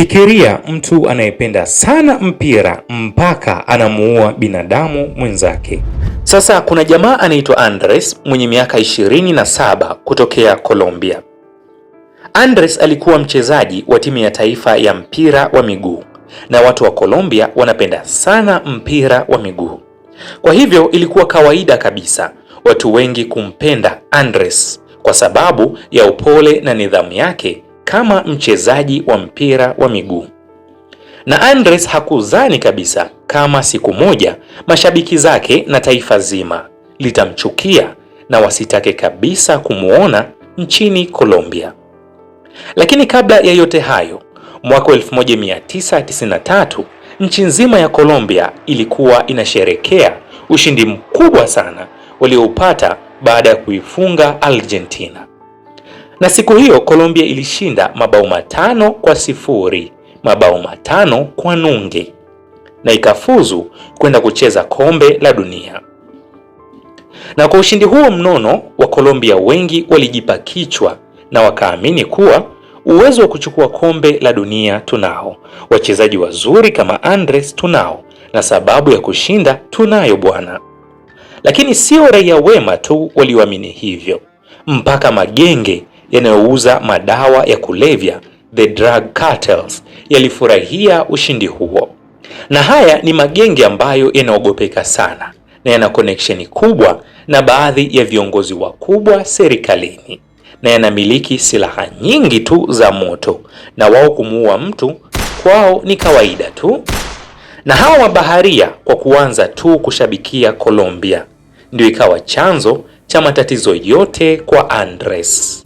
Fikiria mtu anayependa sana mpira mpaka anamuua binadamu mwenzake. Sasa kuna jamaa anaitwa Andres mwenye miaka 27 kutokea Colombia. Andres alikuwa mchezaji wa timu ya taifa ya mpira wa miguu, na watu wa Colombia wanapenda sana mpira wa miguu. Kwa hivyo ilikuwa kawaida kabisa watu wengi kumpenda Andres kwa sababu ya upole na nidhamu yake kama mchezaji wa mpira wa miguu. Na Andres hakuzani kabisa kama siku moja mashabiki zake na taifa zima litamchukia na wasitake kabisa kumuona nchini Colombia. Lakini kabla ya yote hayo, mwaka 1993 nchi nzima ya Colombia ilikuwa inasherekea ushindi mkubwa sana walioupata baada ya kuifunga Argentina. Na siku hiyo Colombia ilishinda mabao 5-0, mabao 5 kwa nunge, na ikafuzu kwenda kucheza kombe la dunia. Na kwa ushindi huo mnono wa Colombia, wengi walijipa kichwa na wakaamini kuwa uwezo wa kuchukua kombe la dunia tunao, wachezaji wazuri kama Andres tunao, na sababu ya kushinda tunayo bwana. Lakini sio raia wema tu walioamini hivyo, mpaka magenge yanayouza madawa ya kulevya, the drug cartels, yalifurahia ushindi huo. Na haya ni magenge ambayo yanaogopeka sana na yana connection kubwa na baadhi ya viongozi wakubwa serikalini, na yanamiliki silaha nyingi tu za moto, na wao kumuua mtu kwao ni kawaida tu. Na hawa mabaharia kwa kuanza tu kushabikia Colombia ndio ikawa chanzo cha matatizo yote kwa Andres.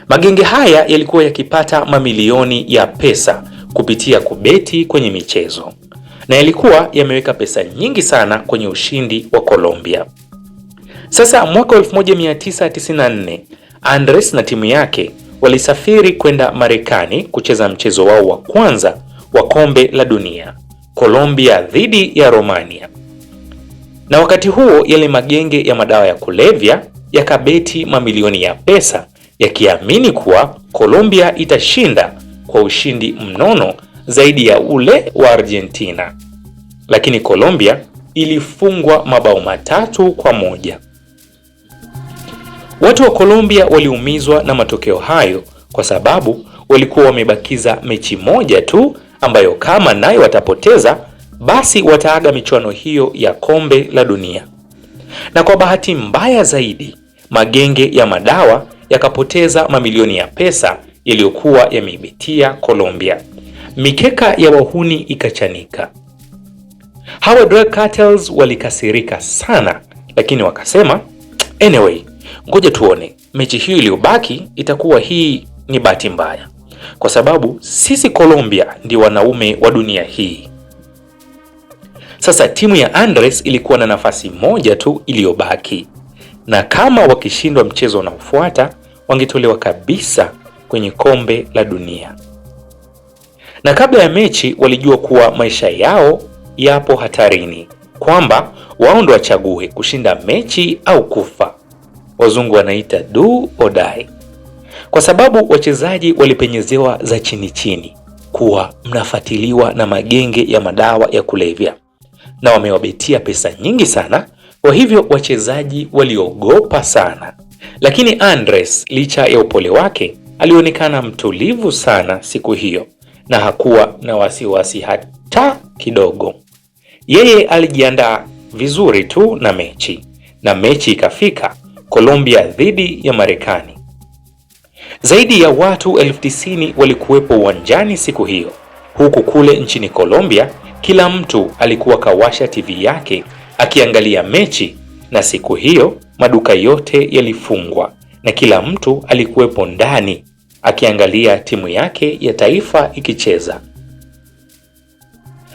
Magenge haya yalikuwa yakipata mamilioni ya pesa kupitia kubeti kwenye michezo, na yalikuwa yameweka pesa nyingi sana kwenye ushindi wa Colombia. Sasa mwaka 1994 Andres na timu yake walisafiri kwenda Marekani kucheza mchezo wao wa kwanza wa kombe la dunia, Colombia dhidi ya Romania. Na wakati huo yale magenge ya madawa ya kulevya yakabeti mamilioni ya pesa yakiamini kuwa Colombia itashinda kwa ushindi mnono zaidi ya ule wa Argentina. Lakini Colombia ilifungwa mabao 3-1. Watu wa Colombia waliumizwa na matokeo hayo kwa sababu walikuwa wamebakiza mechi moja tu ambayo kama nayo watapoteza basi wataaga michuano hiyo ya kombe la dunia. Na kwa bahati mbaya zaidi, magenge ya madawa yakapoteza mamilioni ya pesa yaliyokuwa yameibitia Colombia. Mikeka ya wahuni ikachanika. Hawa drug cartels walikasirika sana, lakini wakasema anyway, ngoja tuone mechi hiyo iliyobaki itakuwa hii ni bahati mbaya, kwa sababu sisi Colombia ndio wanaume wa dunia hii. Sasa timu ya Andres ilikuwa na nafasi moja tu iliyobaki, na kama wakishindwa mchezo unaofuata wangetolewa kabisa kwenye kombe la dunia. Na kabla ya mechi walijua kuwa maisha yao yapo hatarini, kwamba wao ndo wachague kushinda mechi au kufa. Wazungu wanaita do or die. Kwa sababu wachezaji walipenyezewa za chini chini kuwa mnafuatiliwa na magenge ya madawa ya kulevya na wamewabetia pesa nyingi sana. Kwa hivyo wachezaji waliogopa sana. Lakini Andres, licha ya upole wake, alionekana mtulivu sana siku hiyo na hakuwa na wasiwasi hata kidogo. Yeye alijiandaa vizuri tu na mechi ikafika, Colombia dhidi ya Marekani. Zaidi ya watu 90,000 walikuwepo uwanjani siku hiyo. Huku kule nchini Colombia, kila mtu alikuwa kawasha TV yake akiangalia mechi, na siku hiyo maduka yote yalifungwa na kila mtu alikuwepo ndani akiangalia timu yake ya taifa ikicheza.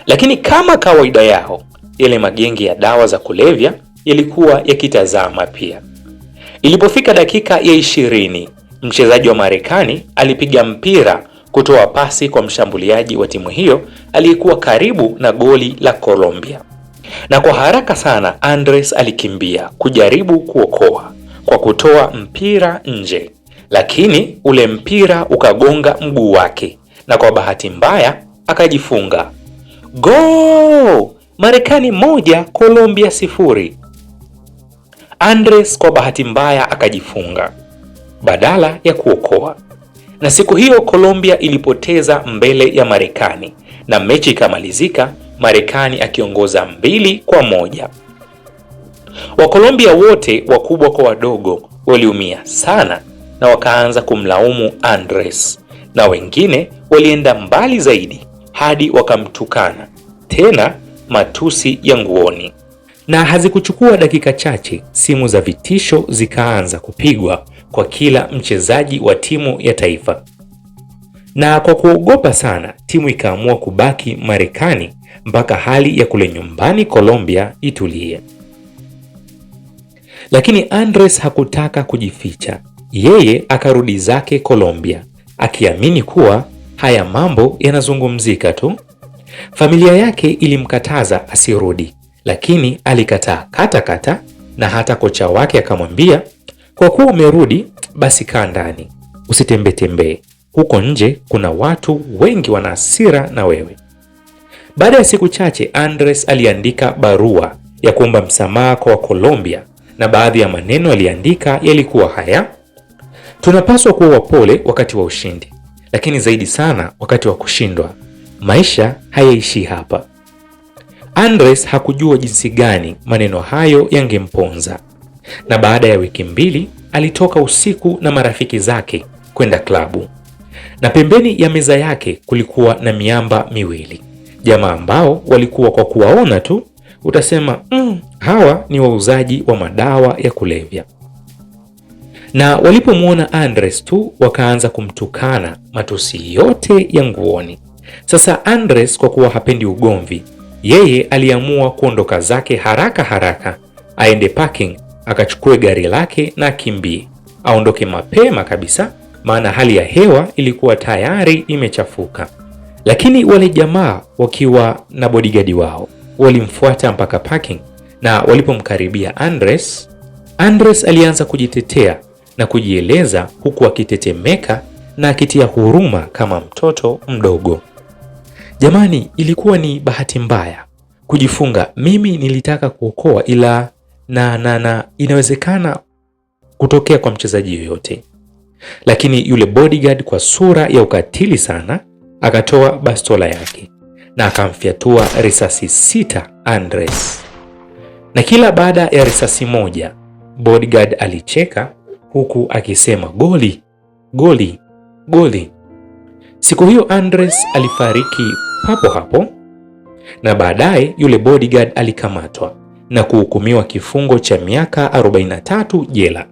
Lakini kama kawaida yao, yale magenge ya dawa za kulevya yalikuwa yakitazama pia. Ilipofika dakika ya 20, mchezaji wa Marekani alipiga mpira kutoa pasi kwa mshambuliaji wa timu hiyo aliyekuwa karibu na goli la Colombia. Na kwa haraka sana Andres alikimbia kujaribu kuokoa kwa kutoa mpira nje, lakini ule mpira ukagonga mguu wake na kwa bahati mbaya akajifunga. Go! Marekani 1, Colombia 0. Andres kwa bahati mbaya akajifunga badala ya kuokoa, na siku hiyo Colombia ilipoteza mbele ya Marekani na mechi ikamalizika Marekani akiongoza 2-1. Wakolombia wote wakubwa kwa wadogo waliumia sana na wakaanza kumlaumu Andres, na wengine walienda mbali zaidi hadi wakamtukana, tena matusi ya nguoni. Na hazikuchukua dakika chache, simu za vitisho zikaanza kupigwa kwa kila mchezaji wa timu ya taifa. Na kwa kuogopa sana, timu ikaamua kubaki Marekani mpaka hali ya kule nyumbani Colombia itulie. Lakini Andres hakutaka kujificha. Yeye akarudi zake Colombia akiamini kuwa haya mambo yanazungumzika tu. Familia yake ilimkataza asirudi, lakini alikataa kata, na hata kocha wake akamwambia, kwa kuwa umerudi basi kaa ndani, usitembee, huko nje kuna watu wengi wana hasira na wewe. Baada ya siku chache, Andres aliandika barua ya kuomba msamaha kwa Colombia, na baadhi ya maneno aliandika yalikuwa haya: tunapaswa kuwa wapole wakati wa ushindi, lakini zaidi sana wakati wa kushindwa. Maisha hayaishi hapa. Andres hakujua jinsi gani maneno hayo yangemponza, na baada ya wiki 2 alitoka usiku na marafiki zake kwenda klabu, na pembeni ya meza yake kulikuwa na miamba 2, jamaa ambao walikuwa kwa kuwaona tu utasema hawa ni wauzaji wa madawa ya kulevya. Na walipomwona Andres tu wakaanza kumtukana matusi yote ya nguoni. Sasa Andres kwa kuwa hapendi ugomvi, yeye aliamua kuondoka zake haraka, aende parking, akachukue gari lake na akimbie, aondoke mapema kabisa, maana hali ya hewa ilikuwa tayari imechafuka. Lakini wale jamaa wakiwa na bodyguard wao walimfuata mpaka parking, na walipomkaribia Andres alianza kujitetea na kujieleza huku akitetemeka na akitia huruma kama mtoto mdogo. Jamani, ilikuwa ni bahati mbaya kujifunga. Mimi nilitaka kuokoa, ila na inawezekana kutokea kwa mchezaji yoyote. Lakini yule bodyguard kwa sura ya ukatili sana akatoa bastola yake na akamfyatua risasi 6 Andres. Na kila baada ya risasi moja bodyguard alicheka huku akisema goli, goli, goli. Siku hiyo Andres alifariki papo hapo, na baadaye yule bodyguard alikamatwa na kuhukumiwa kifungo cha miaka 43 jela.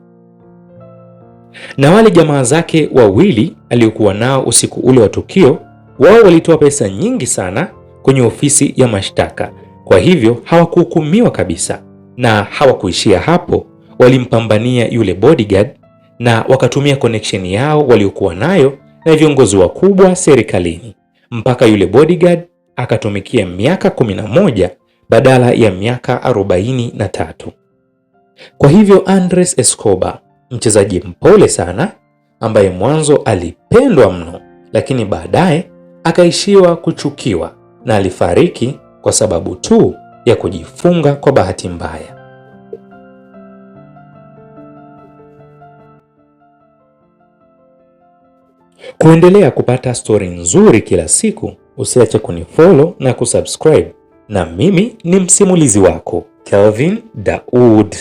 Na wale jamaa zake wawili aliokuwa nao usiku ule wa tukio, wao walitoa pesa nyingi sana kwenye ofisi ya mashtaka, kwa hivyo hawakuhukumiwa kabisa. Na hawakuishia hapo, walimpambania yule bodyguard na wakatumia connection yao waliokuwa nayo na viongozi wakubwa serikalini, mpaka yule bodyguard akatumikia miaka 11 badala ya miaka 43. Kwa hivyo Andres Escobar, mchezaji mpole sana ambaye mwanzo alipendwa mno, lakini baadaye akaishiwa kuchukiwa na alifariki kwa sababu tu ya kujifunga kwa bahati mbaya. Kuendelea kupata stori nzuri kila siku, usiache kunifollow na kusubscribe. Na mimi ni msimulizi wako Kelvin Daud.